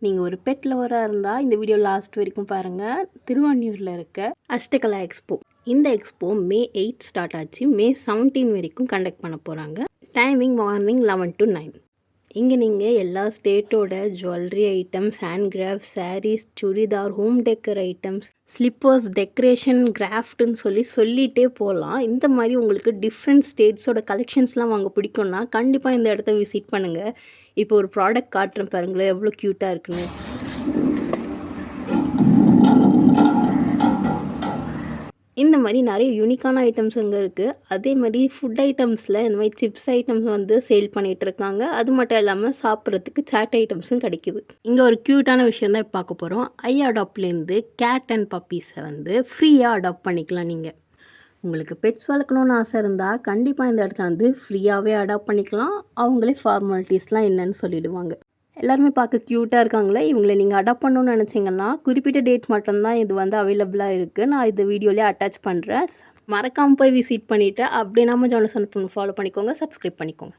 நீங்கள் ஒரு பெட் லவராக இருந்தால் இந்த வீடியோ லாஸ்ட் வரைக்கும் பாருங்கள். திருவான்மியூரில் இருக்க அஷ்டகலா எக்ஸ்போ. இந்த எக்ஸ்போ May 8 ஸ்டார்ட் ஆச்சு. May 17 வரைக்கும் கண்டக்ட் பண்ண போகிறாங்க. Timing morning 11 to 9. இங்கே நீங்கள் எல்லா ஸ்டேட்டோட jewellery items, hand craft, sarees, churidar, home decor items, slippers, decoration, கிராஃப்ட்டுன்னு சொல்லிகிட்டே போகலாம். இந்த மாதிரி உங்களுக்கு டிஃப்ரெண்ட் ஸ்டேட்ஸோட கலெக்ஷன்ஸ்லாம் வாங்க பிடிக்கும்னா கண்டிப்பாக இந்த இடத்த விசிட் பண்ணுங்கள். இப்போ ஒரு ப்ராடக்ட் காட்டுறேன் பாருங்களேன், எவ்வளோ க்யூட்டாக இருக்குன்னு. இந்த மாதிரி நிறைய யூனிக்கான ஐட்டம்ஸ் அங்கே இருக்குது. அதே மாதிரி ஃபுட் ஐட்டம்ஸில் இந்த மாதிரி சிப்ஸ் ஐட்டம்ஸ் வந்து சேல் பண்ணிகிட்டு இருக்காங்க. அது மட்டும் இல்லாமல் சாப்பிட்றதுக்கு சாட் ஐட்டம்ஸும் கிடைக்கிது. இங்கே ஒரு க்யூட்டான விஷயம் தான் பார்க்க போகிறோம். அடாப்ட்லேருந்து கேட் அண்ட் பப்பீஸை வந்து ஃப்ரீயாக அடாப்ட் பண்ணிக்கலாம். நீங்கள் உங்களுக்கு பெட்ஸ் வளர்க்கணுன்னு ஆசை இருந்தால் கண்டிப்பாக இந்த இடத்துல வந்து ஃப்ரீயாகவே அடாப்ட் பண்ணிக்கலாம். அவங்களே ஃபார்மாலிட்டிஸ்லாம் என்னன்னு சொல்லிவிடுவாங்க. எல்லாருமே பார்க்க க்யூட்டாக இருக்காங்களே, இவங்களை நீங்கள் அடாப்ட் பண்ணணுன்னு நினச்சிங்கன்னா குறிப்பிட்ட டேட் மட்டும்தான் இது வந்து அவைலபிளாக இருக்குது. நான் இந்த வீடியோலேயே அட்டாச் பண்ணுறேன். மறக்காமல் போய் விசிட் பண்ணிவிட்டு அப்படியே நம்ம ஜானசன் ஃபாலோ பண்ணிக்கோங்க, சப்ஸ்கிரைப் பண்ணிக்கோங்க.